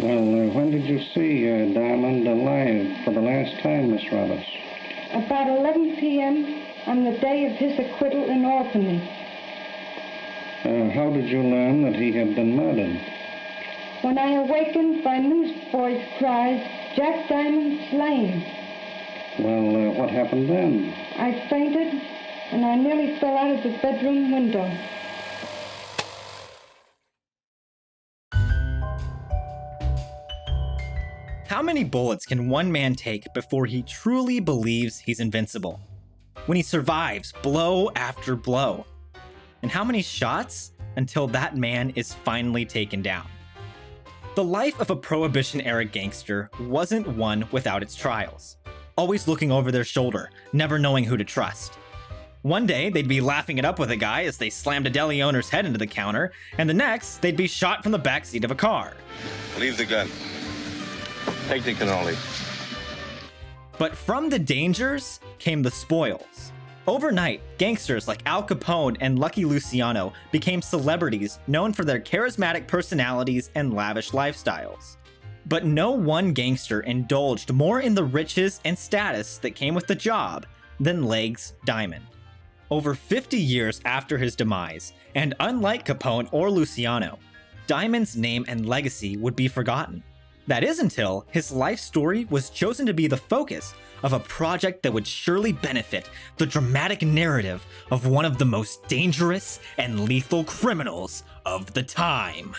Well, when did you see Diamond alive for the last time, Miss Roberts? About 11 p.m. on the day of his acquittal in Albany. How did you learn that he had been murdered? When I awakened by newsboys' cries, Jack Diamond slain. Well, what happened then? I fainted, and I nearly fell out of the bedroom window. How many bullets can one man take before he truly believes he's invincible? When he survives blow after blow? And how many shots until that man is finally taken down? The life of a Prohibition-era gangster wasn't one without its trials. Always looking over their shoulder, never knowing who to trust. One day, they'd be laughing it up with a guy as they slammed a deli owner's head into the counter, and the next, they'd be shot from the backseat of a car. Leave the gun. Take the cannoli. But from the dangers came the spoils. Overnight, gangsters like Al Capone and Lucky Luciano became celebrities known for their charismatic personalities and lavish lifestyles. But no one gangster indulged more in the riches and status that came with the job than Legs Diamond. Over 50 years after his demise, and unlike Capone or Luciano, Diamond's name and legacy would be forgotten. That is until his life story was chosen to be the focus of a project that would surely benefit the dramatic narrative of one of the most dangerous and lethal criminals of the time.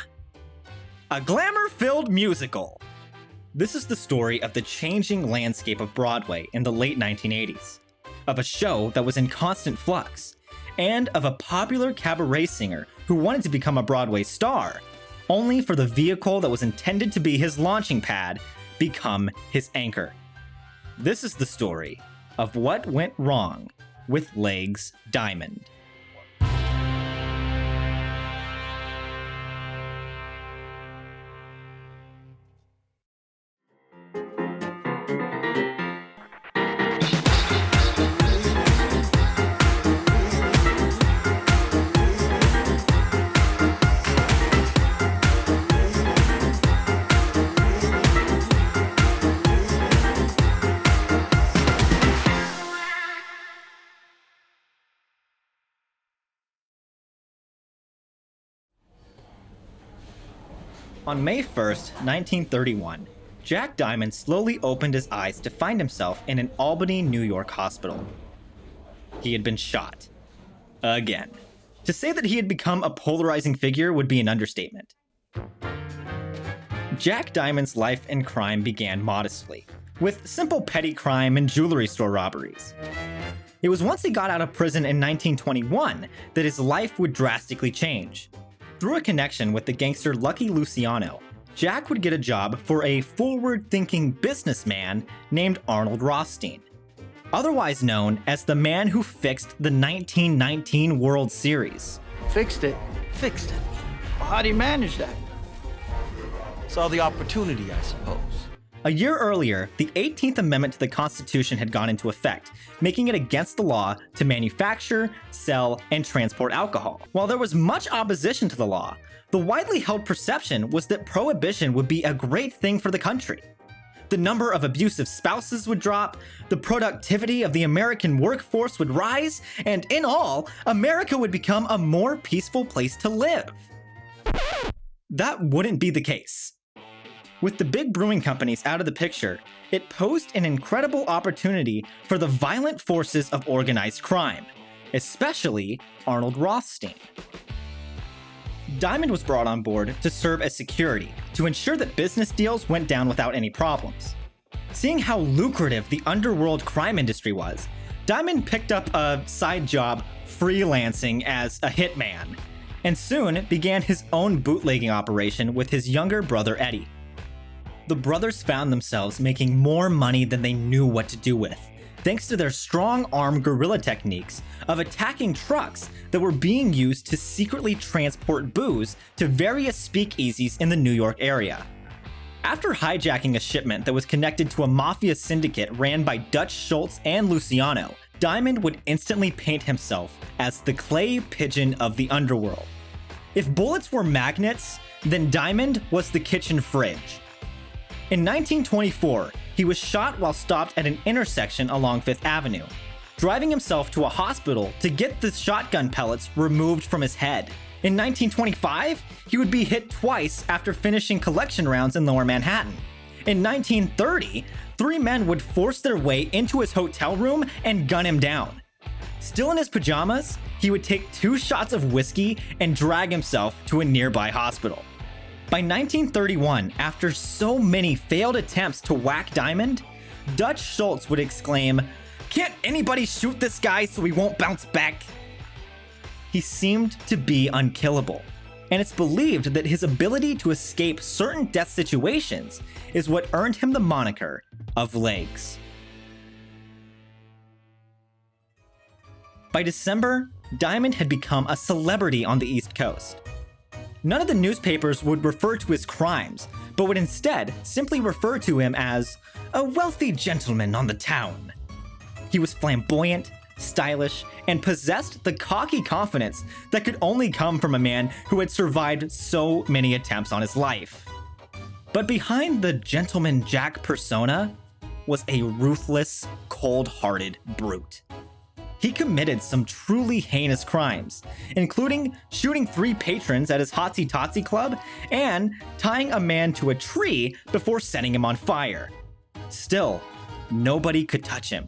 A glamour-filled musical. This is the story of the changing landscape of Broadway in the late 1980s, of a show that was in constant flux, and of a popular cabaret singer who wanted to become a Broadway star, only for the vehicle that was intended to be his launching pad become his anchor. This is the story of what went wrong with Legs Diamond. On May 1st, 1931, Jack Diamond slowly opened his eyes to find himself in an Albany, New York hospital. He had been shot. Again. To say that he had become a polarizing figure would be an understatement. Jack Diamond's life and crime began modestly, with simple petty crime and jewelry store robberies. It was once he got out of prison in 1921 that his life would drastically change. Through a connection with the gangster Lucky Luciano, Jack would get a job for a forward-thinking businessman named Arnold Rothstein, otherwise known as the man who fixed the 1919 World Series. Fixed it? Fixed it. Well, how do you manage that? Saw the opportunity, I suppose. A year earlier, the 18th Amendment to the Constitution had gone into effect, making it against the law to manufacture, sell, and transport alcohol. While there was much opposition to the law, the widely held perception was that prohibition would be a great thing for the country. The number of abusive spouses would drop, the productivity of the American workforce would rise, and in all, America would become a more peaceful place to live. That wouldn't be the case. With the big brewing companies out of the picture, it posed an incredible opportunity for the violent forces of organized crime, especially Arnold Rothstein. Diamond was brought on board to serve as security to ensure that business deals went down without any problems. Seeing how lucrative the underworld crime industry was, Diamond picked up a side job freelancing as a hitman, and soon began his own bootlegging operation with his younger brother Eddie. The brothers found themselves making more money than they knew what to do with, thanks to their strong-arm guerrilla techniques of attacking trucks that were being used to secretly transport booze to various speakeasies in the New York area. After hijacking a shipment that was connected to a mafia syndicate ran by Dutch Schultz and Luciano, Diamond would instantly paint himself as the clay pigeon of the underworld. If bullets were magnets, then Diamond was the kitchen fridge, In 1924, he was shot while stopped at an intersection along 5th Avenue, driving himself to a hospital to get the shotgun pellets removed from his head. In 1925, he would be hit twice after finishing collection rounds in Lower Manhattan. In 1930, 3 men would force their way into his hotel room and gun him down. Still in his pajamas, he would take 2 shots of whiskey and drag himself to a nearby hospital. By 1931, after so many failed attempts to whack Diamond, Dutch Schultz would exclaim, "Can't anybody shoot this guy so he won't bounce back?" He seemed to be unkillable, and it's believed that his ability to escape certain death situations is what earned him the moniker of Legs. By December, Diamond had become a celebrity on the East Coast. None of the newspapers would refer to his crimes, but would instead simply refer to him as a wealthy gentleman on the town. He was flamboyant, stylish, and possessed the cocky confidence that could only come from a man who had survived so many attempts on his life. But behind the gentleman Jack persona was a ruthless, cold-hearted brute. He committed some truly heinous crimes, including shooting 3 patrons at his Hotsy Totsy club and tying a man to a tree before setting him on fire. Still, nobody could touch him,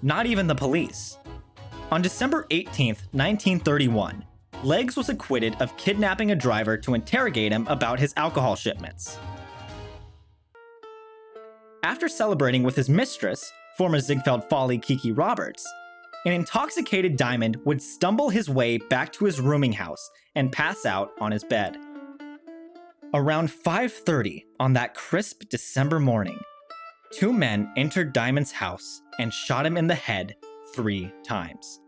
not even the police. On December 18, 1931, Legs was acquitted of kidnapping a driver to interrogate him about his alcohol shipments. After celebrating with his mistress, former Ziegfeld Folly Kiki Roberts, an intoxicated Diamond would stumble his way back to his rooming house and pass out on his bed. Around 5:30 on that crisp December morning, 2 men entered Diamond's house and shot him in the head 3 times.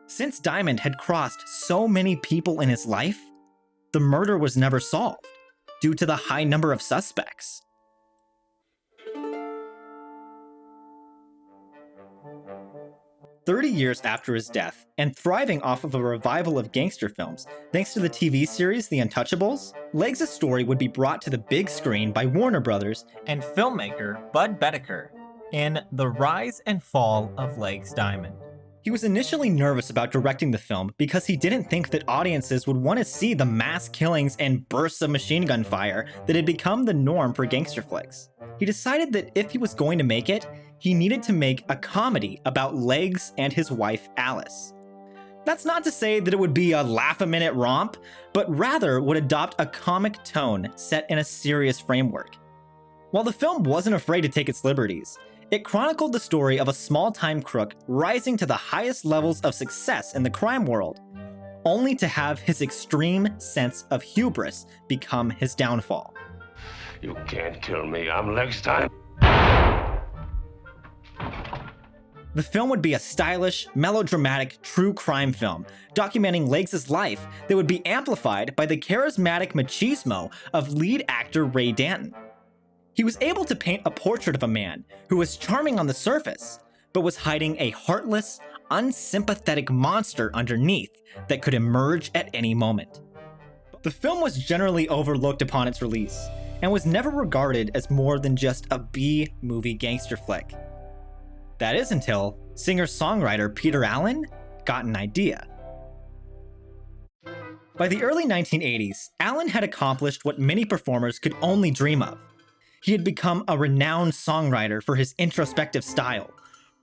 Since Diamond had crossed so many people in his life, the murder was never solved due to the high number of suspects. "30 years after his death, and thriving off of a revival of gangster films, thanks to the TV series The Untouchables, Legs' story would be brought to the big screen by Warner Brothers and filmmaker Bud Bedecker in The Rise and Fall of Legs Diamond. He was initially nervous about directing the film because he didn't think that audiences would want to see the mass killings and bursts of machine gun fire that had become the norm for gangster flicks. He decided that if he was going to make it, he needed to make a comedy about Legs and his wife Alice. That's not to say that it would be a laugh-a-minute romp, but rather would adopt a comic tone set in a serious framework. While the film wasn't afraid to take its liberties, it chronicled the story of a small-time crook rising to the highest levels of success in the crime world, only to have his extreme sense of hubris become his downfall. "You can't kill me, I'm Legs Time." The film would be a stylish, melodramatic, true crime film, documenting Legs' life that would be amplified by the charismatic machismo of lead actor Ray Danton. He was able to paint a portrait of a man who was charming on the surface, but was hiding a heartless, unsympathetic monster underneath that could emerge at any moment. The film was generally overlooked upon its release, and was never regarded as more than just a B-movie gangster flick. That is until singer-songwriter Peter Allen got an idea. By the early 1980s, Allen had accomplished what many performers could only dream of. He had become a renowned songwriter for his introspective style,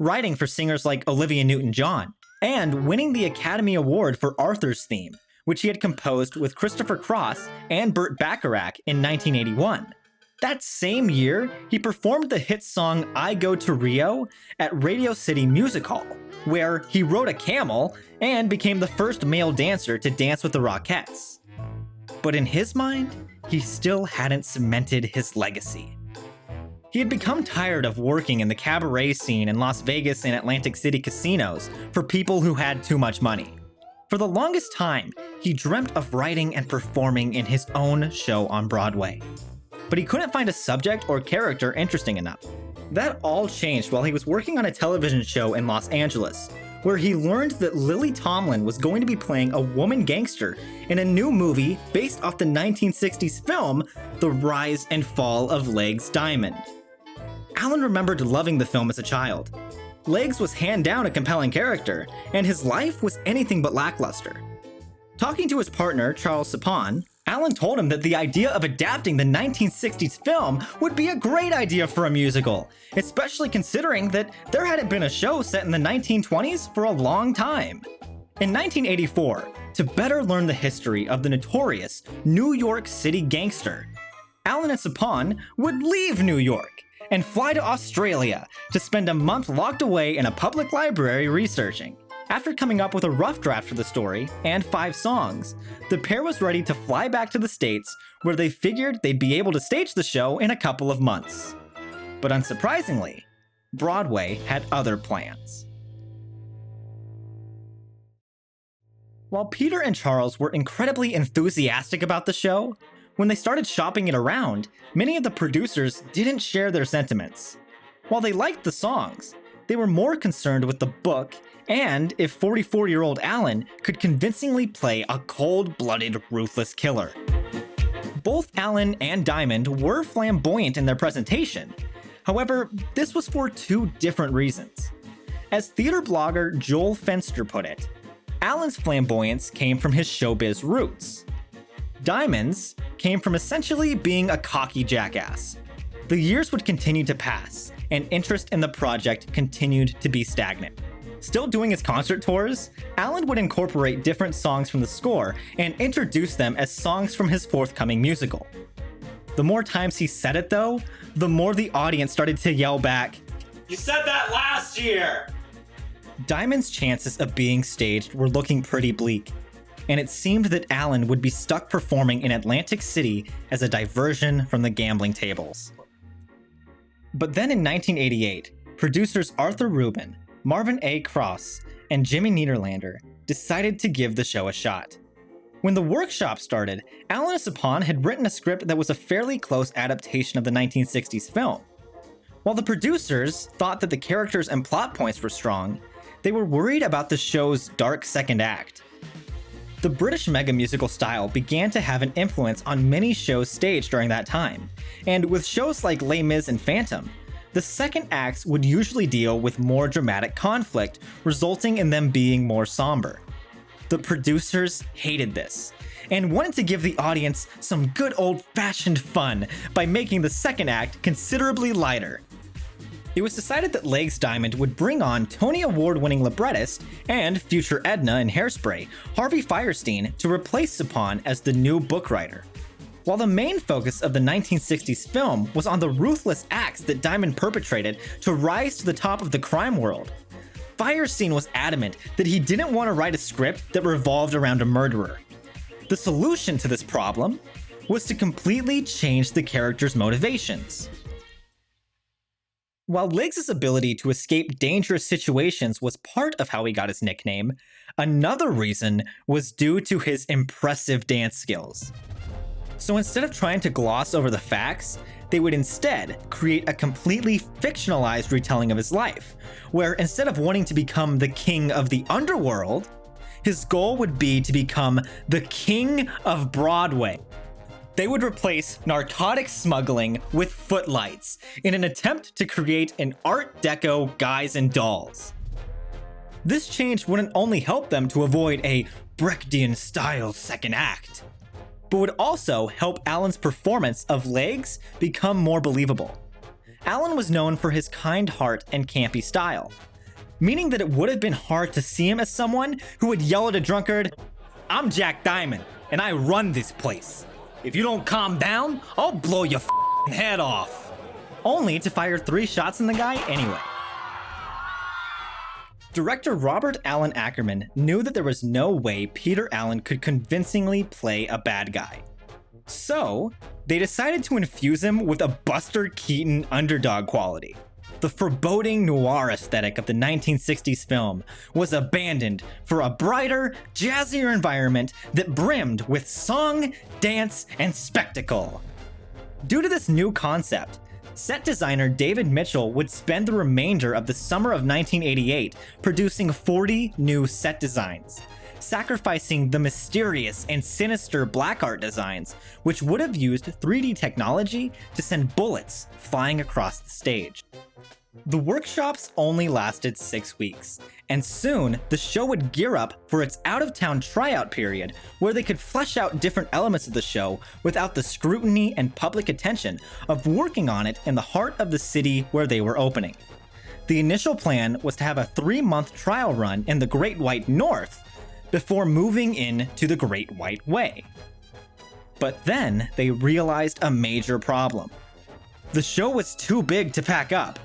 writing for singers like Olivia Newton-John, and winning the Academy Award for Arthur's Theme, which he had composed with Christopher Cross and Burt Bacharach in 1981. That same year, he performed the hit song I Go to Rio at Radio City Music Hall, where he rode a camel and became the first male dancer to dance with the Rockettes. But in his mind, he still hadn't cemented his legacy. He had become tired of working in the cabaret scene in Las Vegas and Atlantic City casinos for people who had too much money. For the longest time, he dreamt of writing and performing in his own show on Broadway. But he couldn't find a subject or character interesting enough. That all changed while he was working on a television show in Los Angeles, where he learned that Lily Tomlin was going to be playing a woman gangster in a new movie based off the 1960s film The Rise and Fall of Legs Diamond. Alan remembered loving the film as a child. Legs was hand down a compelling character, and his life was anything but lackluster. Talking to his partner, Charles Sapon, Alan told him that the idea of adapting the 1960s film would be a great idea for a musical, especially considering that there hadn't been a show set in the 1920s for a long time. In 1984, to better learn the history of the notorious New York City gangster, Alan and Sapon would leave New York and fly to Australia to spend a month locked away in a public library researching. After coming up with a rough draft for the story and 5 songs, the pair was ready to fly back to the States, where they figured they'd be able to stage the show in a couple of months. But unsurprisingly, Broadway had other plans. While Peter and Charles were incredibly enthusiastic about the show, when they started shopping it around, many of the producers didn't share their sentiments. While they liked the songs, they were more concerned with the book and if 44-year-old Alan could convincingly play a cold-blooded, ruthless killer. Both Alan and Diamond were flamboyant in their presentation. However, this was for 2 different reasons. As theater blogger Joel Fenster put it, Alan's flamboyance came from his showbiz roots. Diamond's came from essentially being a cocky jackass. The years would continue to pass, and interest in the project continued to be stagnant. Still doing his concert tours, Alan would incorporate different songs from the score and introduce them as songs from his forthcoming musical. The more times he said it though, the more the audience started to yell back, "You said that last year!" Diamond's chances of being staged were looking pretty bleak, and it seemed that Alan would be stuck performing in Atlantic City as a diversion from the gambling tables. But then in 1988, producers Arthur Rubin, Marvin A. Cross, and Jimmy Niederlander decided to give the show a shot. When the workshop started, Alan and Sapon had written a script that was a fairly close adaptation of the 1960s film. While the producers thought that the characters and plot points were strong, they were worried about the show's dark second act. The British mega-musical style began to have an influence on many shows staged during that time, and with shows like Les Mis and Phantom, the second acts would usually deal with more dramatic conflict, resulting in them being more somber. The producers hated this, and wanted to give the audience some good old-fashioned fun by making the second act considerably lighter. It was decided that Legs Diamond would bring on Tony Award-winning librettist and future Edna in Hairspray, Harvey Fierstein, to replace Sapon as the new book writer. While the main focus of the 1960s film was on the ruthless acts that Diamond perpetrated to rise to the top of the crime world, Fierstein was adamant that he didn't want to write a script that revolved around a murderer. The solution to this problem was to completely change the character's motivations. While Legs' ability to escape dangerous situations was part of how he got his nickname, another reason was due to his impressive dance skills. So instead of trying to gloss over the facts, they would instead create a completely fictionalized retelling of his life, where instead of wanting to become the king of the underworld, his goal would be to become the king of Broadway. They would replace narcotic smuggling with footlights in an attempt to create an Art Deco Guys and Dolls. This change wouldn't only help them to avoid a Brechtian-style second act, but would also help Alan's performance of Legs become more believable. Alan was known for his kind heart and campy style, meaning that it would have been hard to see him as someone who would yell at a drunkard, "I'm Jack Diamond, and I run this place. If you don't calm down, I'll blow your head off," only to fire 3 shots in the guy anyway. Director Robert Alan Ackerman knew that there was no way Peter Allen could convincingly play a bad guy. So, they decided to infuse him with a Buster Keaton underdog quality. The foreboding noir aesthetic of the 1960s film was abandoned for a brighter, jazzier environment that brimmed with song, dance, and spectacle. Due to this new concept, set designer David Mitchell would spend the remainder of the summer of 1988 producing 40 new set designs, sacrificing the mysterious and sinister black art designs, which would have used 3D technology to send bullets flying across the stage. The workshops only lasted 6 weeks, and soon the show would gear up for its out-of-town tryout period where they could flesh out different elements of the show without the scrutiny and public attention of working on it in the heart of the city where they were opening. The initial plan was to have a 3-month trial run in the Great White North before moving in to the Great White Way. But then they realized a major problem. The show was too big to pack up.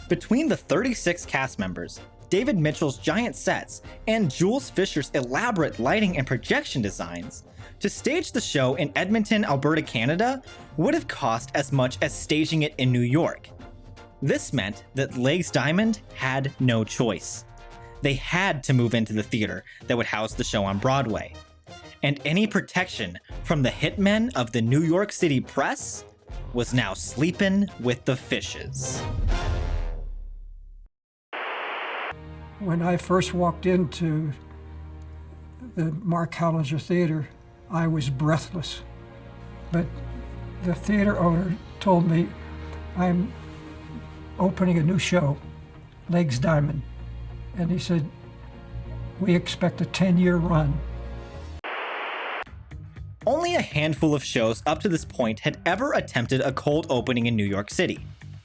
Between the 36 cast members, David Mitchell's giant sets, and Jules Fisher's elaborate lighting and projection designs, to stage the show in Edmonton, Alberta, Canada would have cost as much as staging it in New York. This meant that LAZTM had no choice. They had to move into the theater that would house the show on Broadway. And any protection from the hitmen of the New York City press was now sleeping with the fishes. When I first walked into the Mark Hellinger Theater, I was breathless. But the theater owner told me, I'm opening a new show, LAZTM. And he said, we expect a 10-year run. Only a handful of shows up to this point had ever attempted a cold opening in New York City.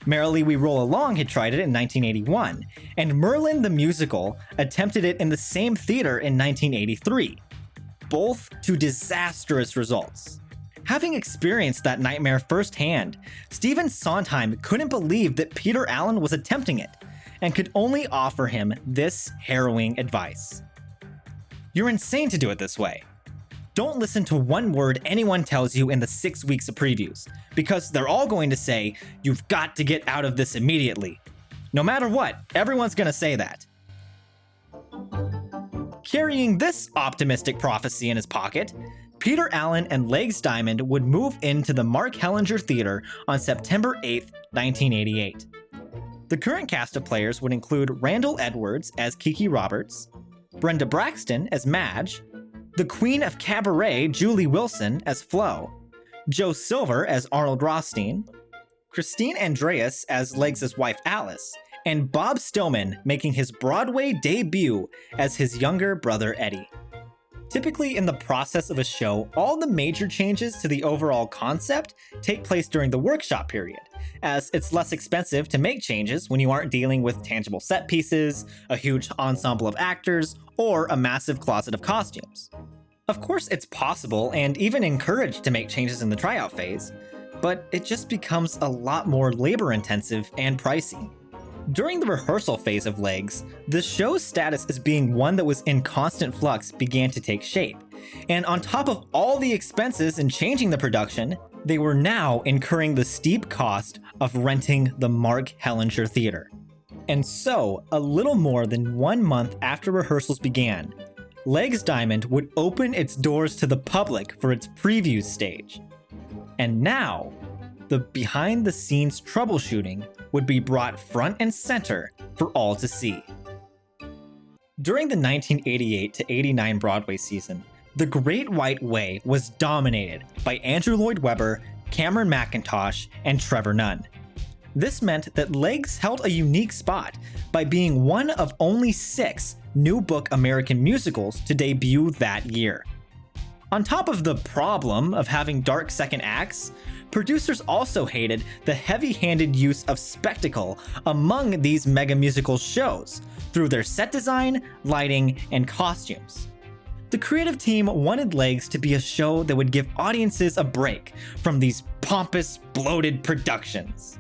Merrily We Roll Along had tried it in 1981, and Merlin the Musical attempted it in the same theater in 1983, both to disastrous results. Having experienced that nightmare firsthand, Stephen Sondheim couldn't believe that Peter Allen was attempting it, and could only offer him this harrowing advice. You're insane to do it this way. Don't listen to one word anyone tells you in the 6 weeks of previews, because they're all going to say, you've got to get out of this immediately. No matter what, everyone's gonna say that. Carrying this optimistic prophecy in his pocket, Peter Allen and LAZTM would move into the Mark Hellinger Theater on September 8, 1988. The current cast of players would include Randall Edwards as Kiki Roberts, Brenda Braxton as Madge, the Queen of Cabaret Julie Wilson as Flo, Joe Silver as Arnold Rothstein, Christine Andreas as Legs' wife Alice, and Bob Stillman making his Broadway debut as his younger brother Eddie. Typically in the process of a show, all the major changes to the overall concept take place during the workshop period, as it's less expensive to make changes when you aren't dealing with tangible set pieces, a huge ensemble of actors, or a massive closet of costumes. Of course, it's possible and even encouraged to make changes in the tryout phase, but it just becomes a lot more labor-intensive and pricey. During the rehearsal phase of Legs, the show's status as being one that was in constant flux began to take shape, and on top of all the expenses in changing the production, they were now incurring the steep cost of renting the Mark Hellinger Theater. And so, a little more than 1 month after rehearsals began, LAZTM would open its doors to the public for its preview stage. And now, the behind-the-scenes troubleshooting would be brought front and center for all to see. During the 1988 to 89 Broadway season, the Great White Way was dominated by Andrew Lloyd Webber, Cameron Mackintosh, and Trevor Nunn. This meant that Legs held a unique spot by being one of only 6 New Book American musicals to debut that year. On top of the problem of having dark second acts, producers also hated the heavy-handed use of spectacle among these mega musical shows through their set design, lighting, and costumes. The creative team wanted Legs to be a show that would give audiences a break from these pompous, bloated productions.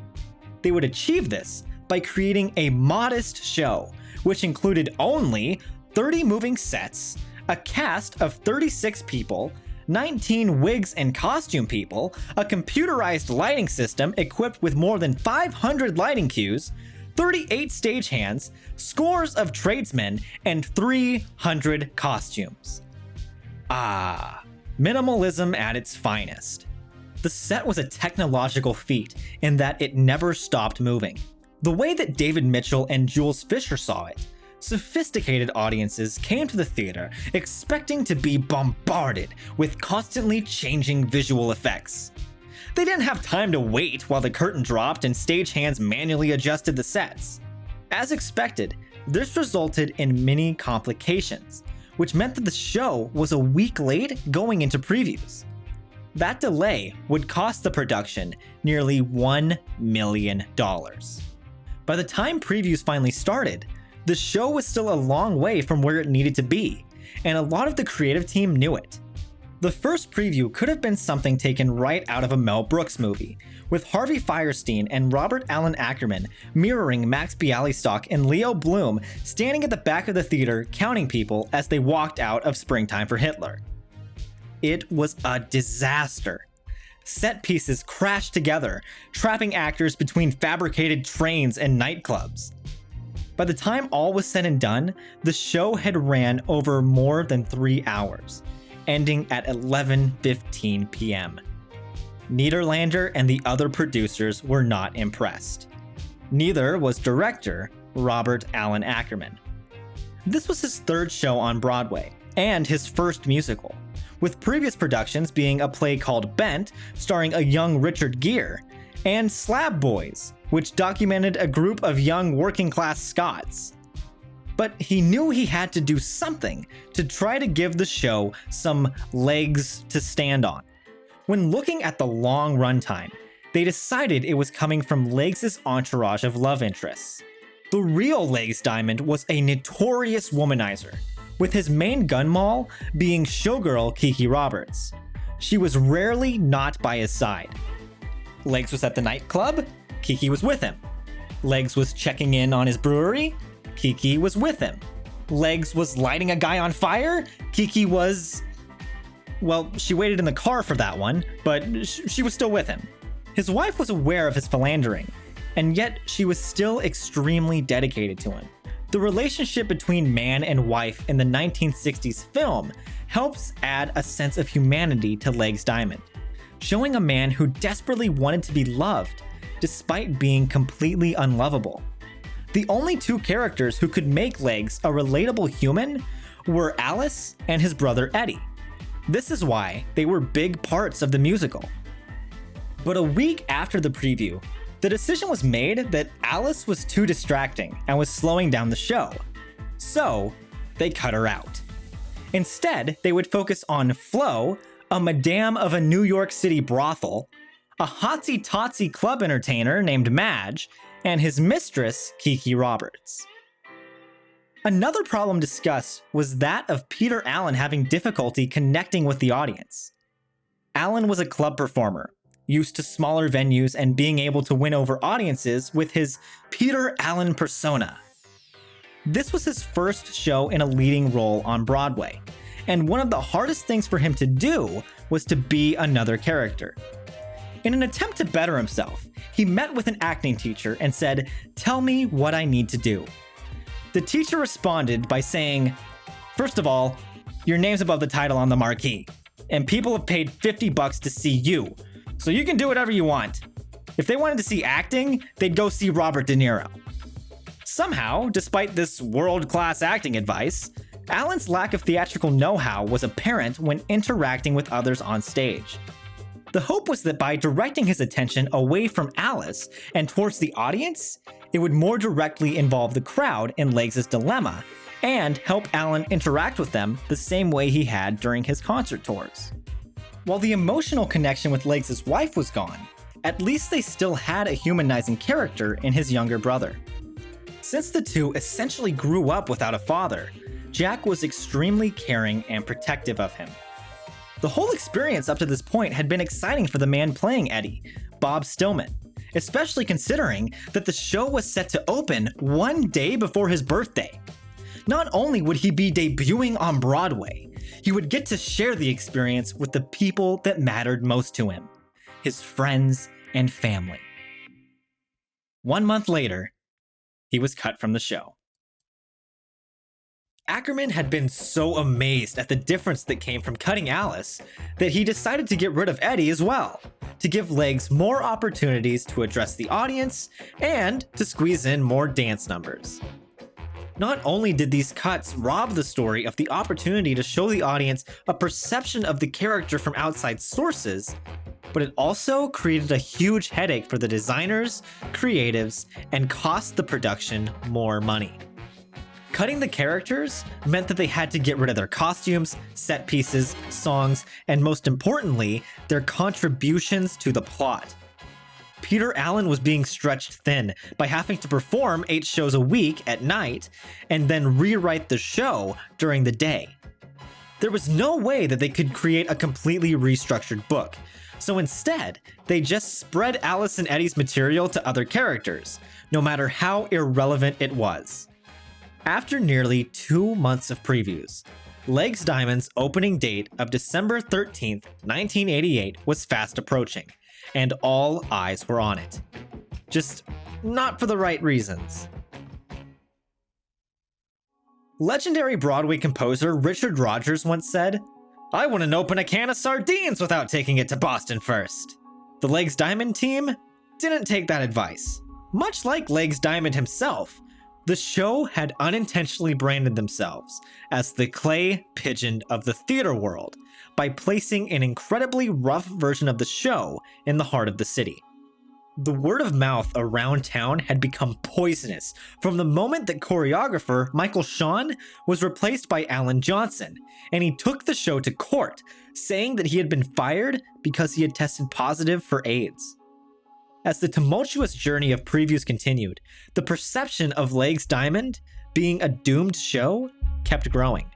They would achieve this by creating a modest show, which included only 30 moving sets, a cast of 36 people, 19 wigs and costume people, a computerized lighting system equipped with more than 500 lighting cues, 38 stagehands, scores of tradesmen, and 300 costumes. Ah, minimalism at its finest. The set was a technological feat in that it never stopped moving. The way that David Mitchell and Jules Fisher saw it, sophisticated audiences came to the theater expecting to be bombarded with constantly changing visual effects. They didn't have time to wait while the curtain dropped and stagehands manually adjusted the sets. As expected, this resulted in many complications, which meant that the show was a week late going into previews. That delay would cost the production nearly $1 million. By the time previews finally started, the show was still a long way from where it needed to be, and a lot of the creative team knew it. The first preview could have been something taken right out of a Mel Brooks movie, with Harvey Fierstein and Robert Allen Ackerman mirroring Max Bialystock and Leo Bloom standing at the back of the theater counting people as they walked out of Springtime for Hitler. It was a disaster. Set pieces crashed together, trapping actors between fabricated trains and nightclubs. By the time all was said and done, the show had ran over more than 3 hours, ending at 11:15 p.m. Nederlander and the other producers were not impressed. Neither was director Robert Allen Ackerman. This was his third show on Broadway, and his first musical, with previous productions being a play called Bent, starring a young Richard Gere, and Slab Boys, which documented a group of young working-class Scots. But he knew he had to do something to try to give the show some legs to stand on. When looking at the long runtime, they decided it was coming from Legs' entourage of love interests. The real Legs Diamond was a notorious womanizer, with his main gun moll being showgirl Kiki Roberts. She was rarely not by his side. Legs was at the nightclub, Kiki was with him. Legs was checking in on his brewery, Kiki was with him. Legs was lighting a guy on fire, Kiki was... well, she waited in the car for that one, but she was still with him. His wife was aware of his philandering, and yet she was still extremely dedicated to him. The relationship between man and wife in the 1960s film helps add a sense of humanity to Legs Diamond, showing a man who desperately wanted to be loved despite being completely unlovable. The only two characters who could make Legs a relatable human were Alice and his brother Eddie. This is why they were big parts of the musical. But a week after the preview, the decision was made that Alice was too distracting and was slowing down the show. So, they cut her out. Instead, they would focus on Flo, a madame of a New York City brothel, a hotsy-totsy club entertainer named Madge, and his mistress, Kiki Roberts. Another problem discussed was that of Peter Allen having difficulty connecting with the audience. Allen was a club performer, used to smaller venues and being able to win over audiences with his Peter Allen persona. This was his first show in a leading role on Broadway, and one of the hardest things for him to do was to be another character. In an attempt to better himself, he met with an acting teacher and said, "Tell me what I need to do." The teacher responded by saying, "First of all, your name's above the title on the marquee, and people have paid $50 to see you, so you can do whatever you want. If they wanted to see acting, they'd go see Robert De Niro." Somehow, despite this world-class acting advice, Allen's lack of theatrical know-how was apparent when interacting with others on stage. The hope was that by directing his attention away from Alice and towards the audience, it would more directly involve the crowd in Legs' dilemma and help Allen interact with them the same way he had during his concert tours. While the emotional connection with Legs' wife was gone, at least they still had a humanizing character in his younger brother. Since the two essentially grew up without a father, Jack was extremely caring and protective of him. The whole experience up to this point had been exciting for the man playing Eddie, Bob Stillman, especially considering that the show was set to open one day before his birthday. Not only would he be debuting on Broadway, he would get to share the experience with the people that mattered most to him, his friends and family. 1 month later, he was cut from the show. Ackerman had been so amazed at the difference that came from cutting Alice that he decided to get rid of Eddie as well, to give Legs more opportunities to address the audience and to squeeze in more dance numbers. Not only did these cuts rob the story of the opportunity to show the audience a perception of the character from outside sources, but it also created a huge headache for the designers, creatives, and cost the production more money. Cutting the characters meant that they had to get rid of their costumes, set pieces, songs, and most importantly, their contributions to the plot. Peter Allen was being stretched thin by having to perform 8 shows a week at night and then rewrite the show during the day. There was no way that they could create a completely restructured book, so instead, they just spread Alice and Eddie's material to other characters, no matter how irrelevant it was. After nearly 2 months of previews, Legs Diamond's opening date of December 13th, 1988 was fast approaching, and all eyes were on it. Just not for the right reasons. Legendary Broadway composer Richard Rodgers once said, "I wouldn't open a can of sardines without taking it to Boston first." The Legs Diamond team didn't take that advice. Much like Legs Diamond himself, the show had unintentionally branded themselves as the clay pigeon of the theater world by placing an incredibly rough version of the show in the heart of the city. The word of mouth around town had become poisonous from the moment that choreographer Michael Shawn was replaced by Alan Johnson, and he took the show to court, saying that he had been fired because he had tested positive for AIDS. As the tumultuous journey of previews continued, the perception of Legs Diamond being a doomed show kept growing.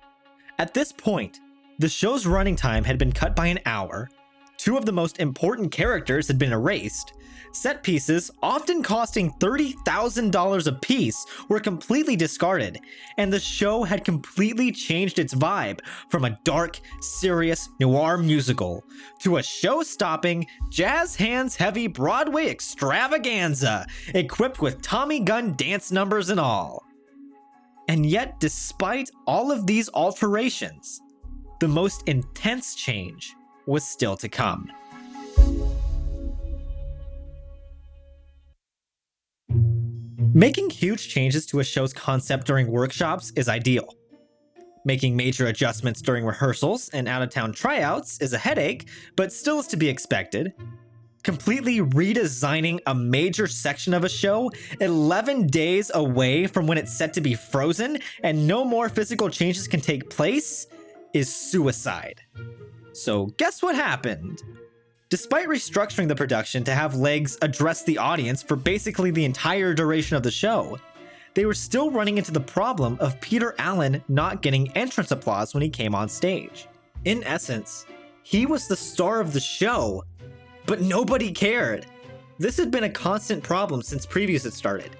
At this point, the show's running time had been cut by an hour, 2 of the most important characters had been erased, set pieces, often costing $30,000 a piece, were completely discarded, and the show had completely changed its vibe from a dark, serious noir musical to a show-stopping, jazz hands-heavy Broadway extravaganza equipped with Tommy gun dance numbers and all. And yet, despite all of these alterations, the most intense change was still to come. Making huge changes to a show's concept during workshops is ideal. Making major adjustments during rehearsals and out-of-town tryouts is a headache, but still is to be expected. Completely redesigning a major section of a show 11 days away from when it's set to be frozen and no more physical changes can take place is suicide. So guess what happened? Despite restructuring the production to have Legs address the audience for basically the entire duration of the show, they were still running into the problem of Peter Allen not getting entrance applause when he came on stage. In essence, he was the star of the show, but nobody cared. This had been a constant problem since previews had started.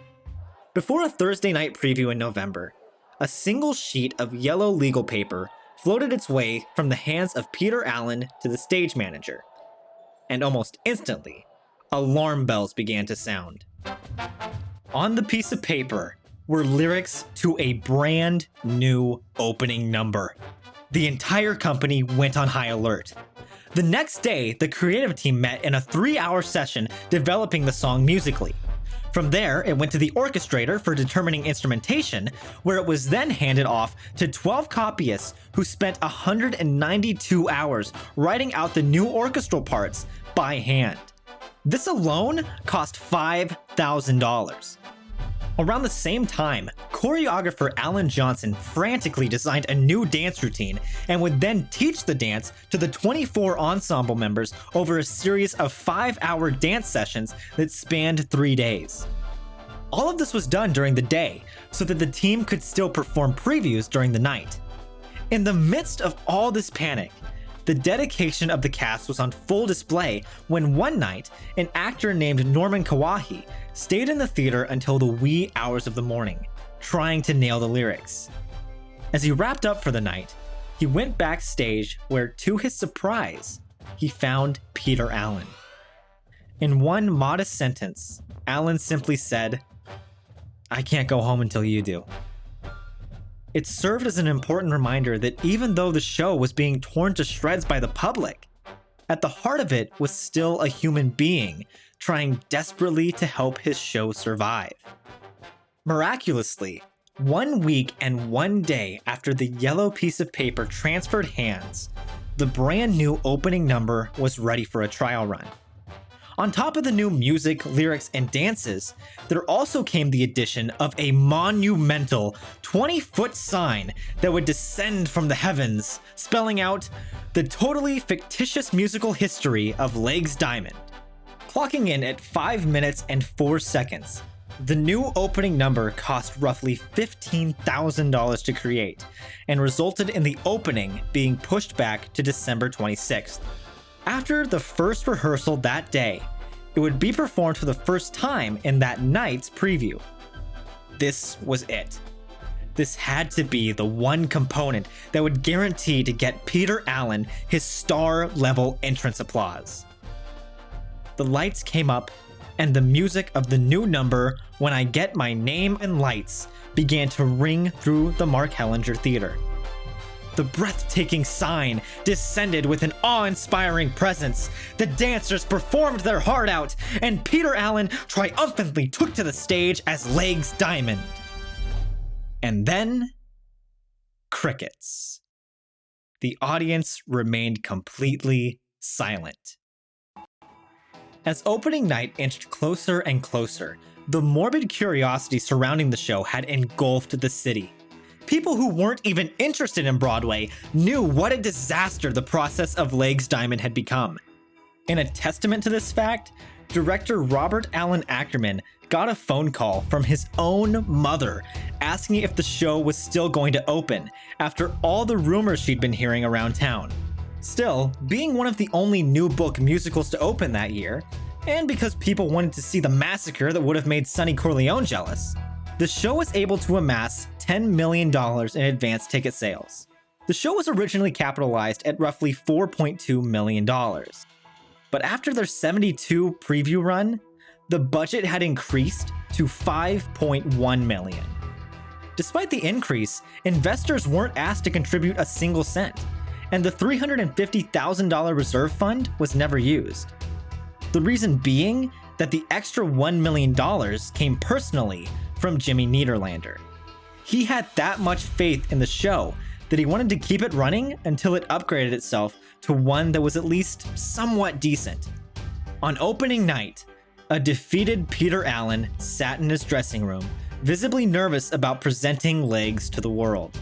Before a Thursday night preview in November, a single sheet of yellow legal paper floated its way from the hands of Peter Allen to the stage manager. And almost instantly, alarm bells began to sound. On the piece of paper were lyrics to a brand new opening number. The entire company went on high alert. The next day, the creative team met in a 3-hour session developing the song musically. From there, it went to the orchestrator for determining instrumentation, where it was then handed off to 12 copyists who spent 192 hours writing out the new orchestral parts by hand. This alone cost $5,000. Around the same time, choreographer Alan Johnson frantically designed a new dance routine and would then teach the dance to the 24 ensemble members over a series of 5-hour dance sessions that spanned 3 days. All of this was done during the day so that the team could still perform previews during the night. In the midst of all this panic, the dedication of the cast was on full display when one night, an actor named Norman Kawahi stayed in the theater until the wee hours of the morning, trying to nail the lyrics. As he wrapped up for the night, he went backstage where, to his surprise, he found Peter Allen. In one modest sentence, Allen simply said, "I can't go home until you do." It served as an important reminder that even though the show was being torn to shreds by the public, at the heart of it was still a human being trying desperately to help his show survive. Miraculously, 1 week and 1 day after the yellow piece of paper transferred hands, the brand new opening number was ready for a trial run. On top of the new music, lyrics, and dances, there also came the addition of a monumental 20-foot sign that would descend from the heavens, spelling out the totally fictitious musical history of Legs Diamond. Clocking in at 5 minutes and 4 seconds, the new opening number cost roughly $15,000 to create, and resulted in the opening being pushed back to December 26th. After the first rehearsal that day, it would be performed for the first time in that night's preview. This was it. This had to be the one component that would guarantee to get Peter Allen his star-level entrance applause. The lights came up, and the music of the new number, When I Get My Name and Lights, began to ring through the Mark Hellinger Theater. The breathtaking sign descended with an awe-inspiring presence. The dancers performed their heart out, and Peter Allen triumphantly took to the stage as Legs Diamond. And then, crickets. The audience remained completely silent. As opening night inched closer and closer, the morbid curiosity surrounding the show had engulfed the city. People who weren't even interested in Broadway knew what a disaster the process of Legs Diamond had become. In a testament to this fact, director Robert Allen Ackerman got a phone call from his own mother asking if the show was still going to open after all the rumors she'd been hearing around town. Still, being one of the only new book musicals to open that year, and because people wanted to see the massacre that would have made Sonny Corleone jealous, the show was able to amass $10 million in advance ticket sales. The show was originally capitalized at roughly $4.2 million. But after their 72 preview run, the budget had increased to $5.1 million. Despite the increase, investors weren't asked to contribute a single cent, and the $350,000 reserve fund was never used. The reason being that the extra $1 million came personally from Jimmy Niederlander. He had that much faith in the show that he wanted to keep it running until it upgraded itself to one that was at least somewhat decent. On opening night, a defeated Peter Allen sat in his dressing room, visibly nervous about presenting Legs to the world.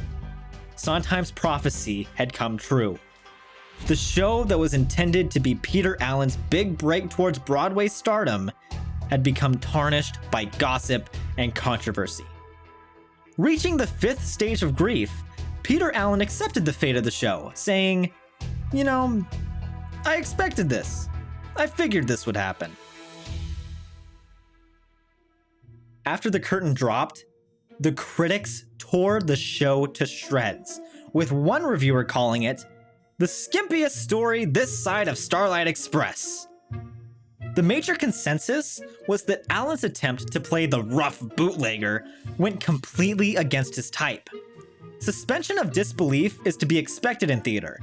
Sondheim's prophecy had come true. The show that was intended to be Peter Allen's big break towards Broadway stardom had become tarnished by gossip and controversy. Reaching the 5th stage of grief, Peter Allen accepted the fate of the show, saying, "You know, I expected this. I figured this would happen." After the curtain dropped, the critics tore the show to shreds, with one reviewer calling it the skimpiest story this side of Starlight Express. The major consensus was that Allen's attempt to play the rough bootlegger went completely against his type. Suspension of disbelief is to be expected in theater,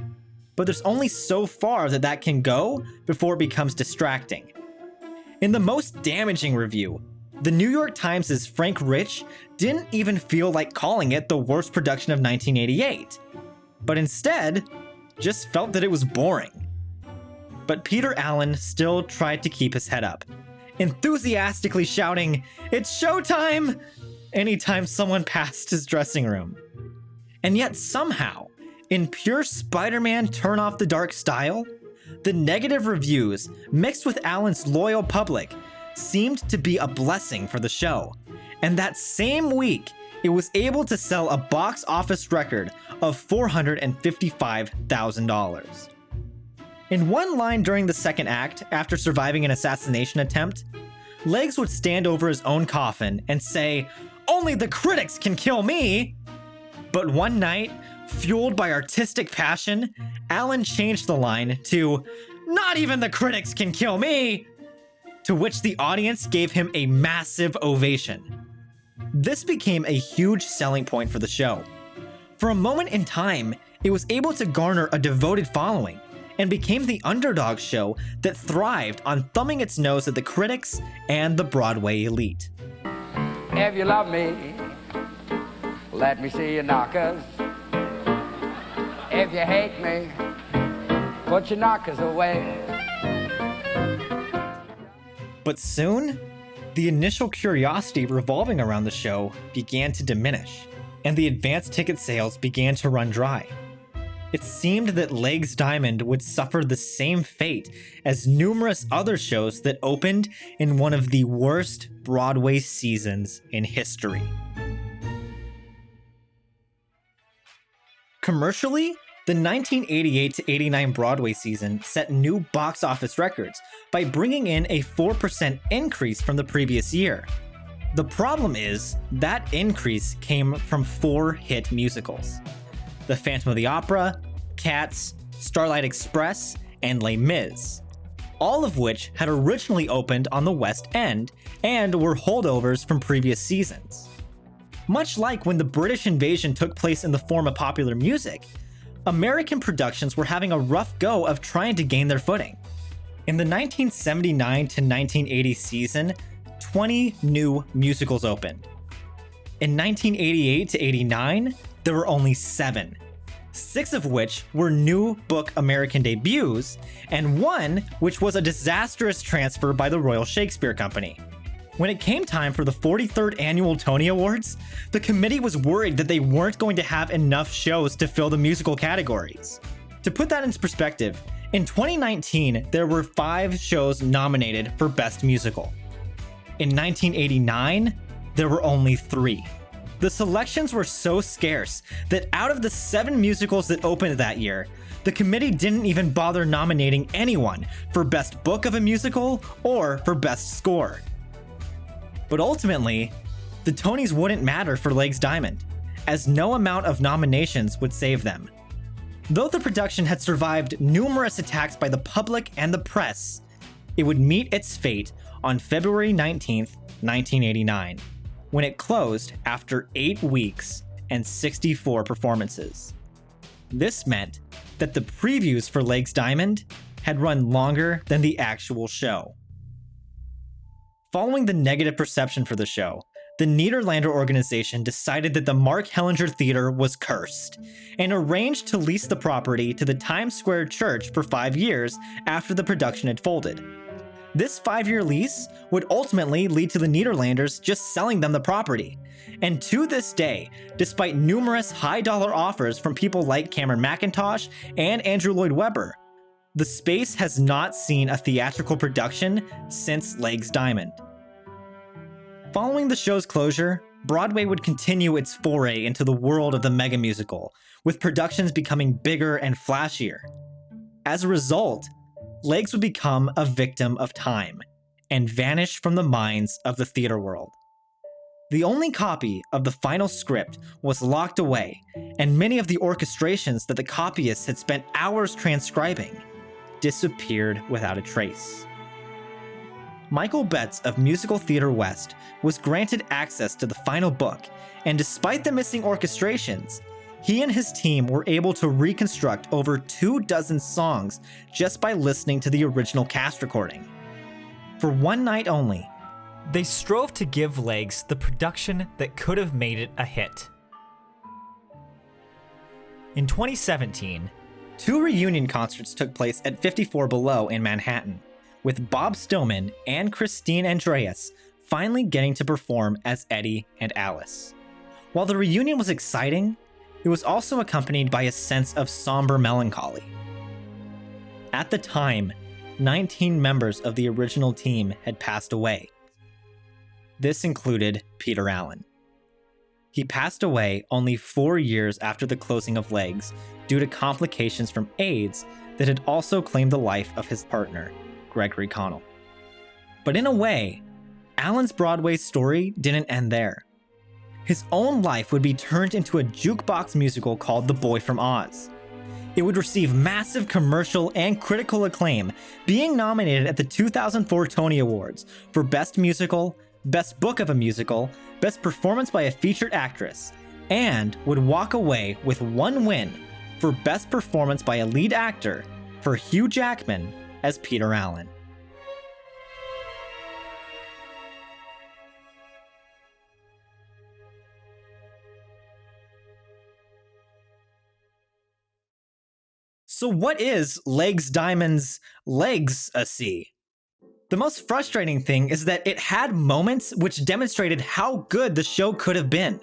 but there's only so far that can go before it becomes distracting. In the most damaging review, the New York Times' Frank Rich didn't even feel like calling it the worst production of 1988, but instead just felt that it was boring. But Peter Allen still tried to keep his head up, enthusiastically shouting, "It's showtime!" anytime someone passed his dressing room. And yet somehow, in pure Spider-Man turn off the dark style, the negative reviews mixed with Allen's loyal public seemed to be a blessing for the show. And that same week, it was able to sell a box office record of $455,000. In one line during the second act, after surviving an assassination attempt, Legs would stand over his own coffin and say, "Only the critics can kill me!" But one night, fueled by artistic passion, Allen changed the line to, "Not even the critics can kill me!" To which the audience gave him a massive ovation. This became a huge selling point for the show. For a moment in time, it was able to garner a devoted following, and became the underdog show that thrived on thumbing its nose at the critics and the Broadway elite. If you love me, let me see your knockers. If you hate me, put your knockers away. But soon, the initial curiosity revolving around the show began to diminish, and the advance ticket sales began to run dry. It seemed that Legs Diamond would suffer the same fate as numerous other shows that opened in one of the worst Broadway seasons in history. Commercially, the 1988-89 Broadway season set new box office records by bringing in a 4% increase from the previous year. The problem is, that increase came from 4 hit musicals: The Phantom of the Opera, Cats, Starlight Express, and Les Mis, all of which had originally opened on the West End and were holdovers from previous seasons. Much like when the British invasion took place in the form of popular music, American productions were having a rough go of trying to gain their footing. In the 1979 to 1980 season, 20 new musicals opened. In 1988 to 89, there were only 7, 6 of which were new book American debuts, and 1 which was a disastrous transfer by the Royal Shakespeare Company. When it came time for the 43rd Annual Tony Awards, the committee was worried that they weren't going to have enough shows to fill the musical categories. To put that into perspective, in 2019, there were 5 shows nominated for Best Musical. In 1989, there were only 3. The selections were so scarce that out of the 7 musicals that opened that year, the committee didn't even bother nominating anyone for Best Book of a Musical or for Best Score. But ultimately, the Tonys wouldn't matter for Legs Diamond, as no amount of nominations would save them. Though the production had survived numerous attacks by the public and the press, it would meet its fate on February 19, 1989, when it closed after 8 weeks and 64 performances. This meant that the previews for Legs Diamond had run longer than the actual show. Following the negative perception for the show, the Nederlander organization decided that the Mark Hellinger Theater was cursed, and arranged to lease the property to the Times Square Church for 5 years after the production had folded. This 5-year lease would ultimately lead to the Nederlanders just selling them the property, and to this day, despite numerous high-dollar offers from people like Cameron Mackintosh and Andrew Lloyd Webber, the space has not seen a theatrical production since Legs Diamond. Following the show's closure, Broadway would continue its foray into the world of the mega musical, with productions becoming bigger and flashier. As a result, Legs would become a victim of time and vanish from the minds of the theater world. The only copy of the final script was locked away, and many of the orchestrations that the copyists had spent hours transcribing disappeared without a trace. Michael Betts of Musical Theater West was granted access to the final book, and despite the missing orchestrations, he and his team were able to reconstruct over 24 songs just by listening to the original cast recording. For one night only, they strove to give Legs the production that could have made it a hit. In 2017, 2 reunion concerts took place at 54 Below in Manhattan, with Bob Stillman and Christine Andreas finally getting to perform as Eddie and Alice. While the reunion was exciting, it was also accompanied by a sense of somber melancholy. At the time, 19 members of the original team had passed away. This included Peter Allen. He passed away only 4 years after the closing of Legs due to complications from AIDS that had also claimed the life of his partner, Gregory Connell. But in a way, Allen's Broadway story didn't end there. His own life would be turned into a jukebox musical called The Boy from Oz. It would receive massive commercial and critical acclaim, being nominated at the 2004 Tony Awards for Best Musical, Best Book of a Musical, Best Performance by a Featured Actress, and would walk away with 1 win for Best Performance by a Lead Actor for Hugh Jackman as Peter Allen. So what is Legs Diamond's legacy? The most frustrating thing is that it had moments which demonstrated how good the show could have been.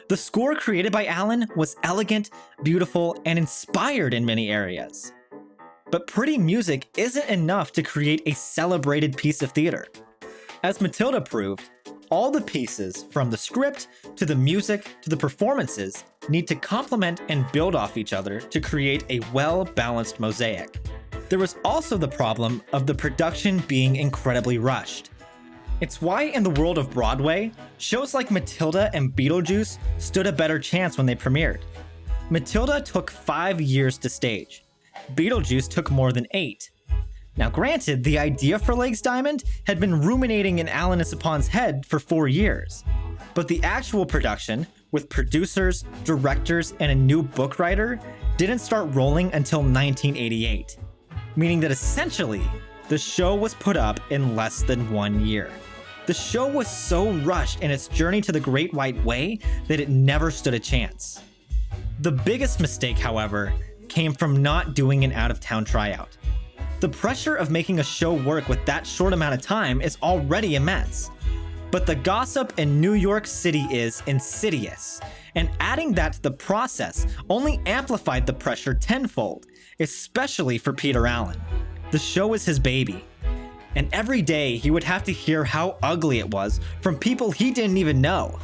The score created by Allen was elegant, beautiful, and inspired in many areas. But pretty music isn't enough to create a celebrated piece of theater. As Matilda proved, all the pieces, from the script to the music to the performances, need to complement and build off each other to create a well-balanced mosaic. There was also the problem of the production being incredibly rushed. It's why in the world of Broadway, shows like Matilda and Beetlejuice stood a better chance when they premiered. Matilda took 5 years to stage. Beetlejuice took more than 8. Now granted, the idea for Legs Diamond had been ruminating in Allen Isapon's head for 4 years, but the actual production, with producers, directors, and a new book writer, didn't start rolling until 1988, meaning that essentially, the show was put up in less than 1 year. The show was so rushed in its journey to the Great White Way that it never stood a chance. The biggest mistake, however, came from not doing an out-of-town tryout. The pressure of making a show work with that short amount of time is already immense. But the gossip in New York City is insidious, and adding that to the process only amplified the pressure tenfold, especially for Peter Allen. The show is his baby, and every day he would have to hear how ugly it was from people he didn't even know.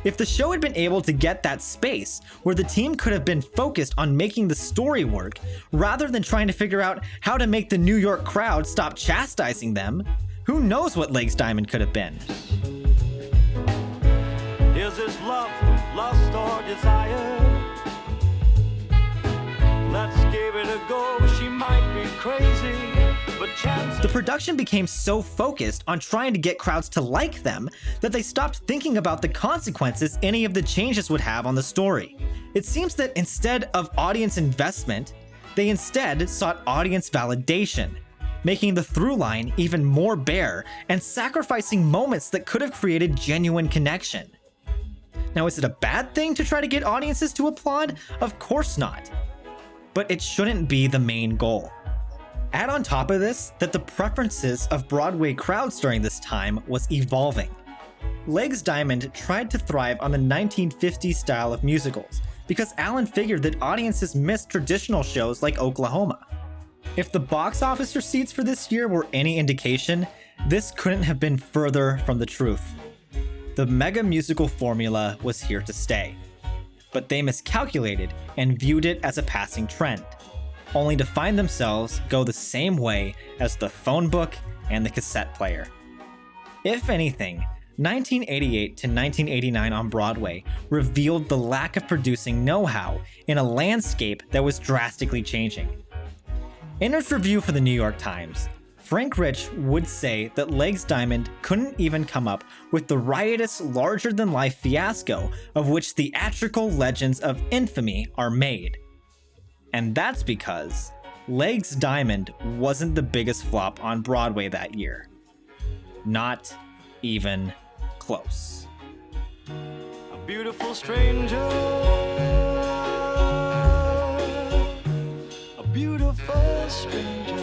If the show had been able to get that space where the team could have been focused on making the story work rather than trying to figure out how to make the New York crowd stop chastising them, who knows what Legs Diamond could have been. Is this love, lust, or desire? Let's give it a go. She might be crazy, but chances... The production became so focused on trying to get crowds to like them that they stopped thinking about the consequences any of the changes would have on the story. It seems that instead of audience investment, they instead sought audience validation, making the through line even more bare and sacrificing moments that could have created genuine connection. Now, is it a bad thing to try to get audiences to applaud? Of course not. But it shouldn't be the main goal. Add on top of this that the preferences of Broadway crowds during this time was evolving. Legs Diamond tried to thrive on the 1950s style of musicals because Allen figured that audiences missed traditional shows like Oklahoma. If the box office receipts for this year were any indication, this couldn't have been further from the truth. The mega musical formula was here to stay, but they miscalculated and viewed it as a passing trend, only to find themselves go the same way as the phone book and the cassette player. If anything, 1988 to 1989 on Broadway revealed the lack of producing know-how in a landscape that was drastically changing. In his review for the New York Times, Frank Rich would say that Legs Diamond couldn't even come up with the riotous, larger-than-life fiasco of which theatrical legends of infamy are made. And that's because Legs Diamond wasn't the biggest flop on Broadway that year. Not even close. A beautiful stranger, a beautiful stranger.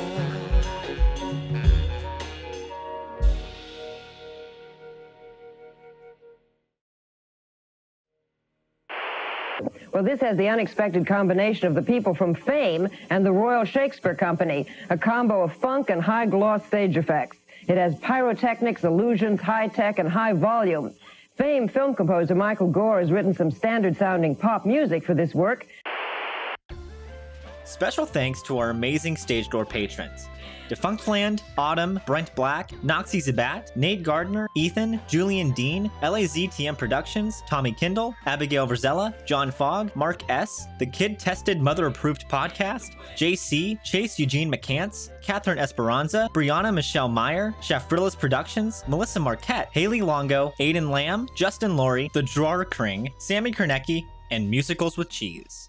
Well, this has the unexpected combination of the people from Fame and the Royal Shakespeare Company, a combo of funk and high-gloss stage effects. It has pyrotechnics, illusions, high-tech, and high volume. Fame film composer Michael Gore has written some standard-sounding pop music for this work. Special thanks to our amazing stage door patrons: Defunctland, Autumn, Brent Black, NoxieZeBat, Nate Gardner, Ethan, Julian Dene, LAZTM Productions, Tommy Kindall, Abigail Verzella, John Fogg, Mark S., The Kid Tested Mother Approved Podcast, JC, Chase Eugene McCants, Katherine Esperanza, Briana Michelle Meyer, Schaffrillas Productions, Melissa Marquette, Hailee Longo, Aidan Lam, Justin Lawrie, The Drawer Kring, Sammy Kornecki, and Musicals with Cheese.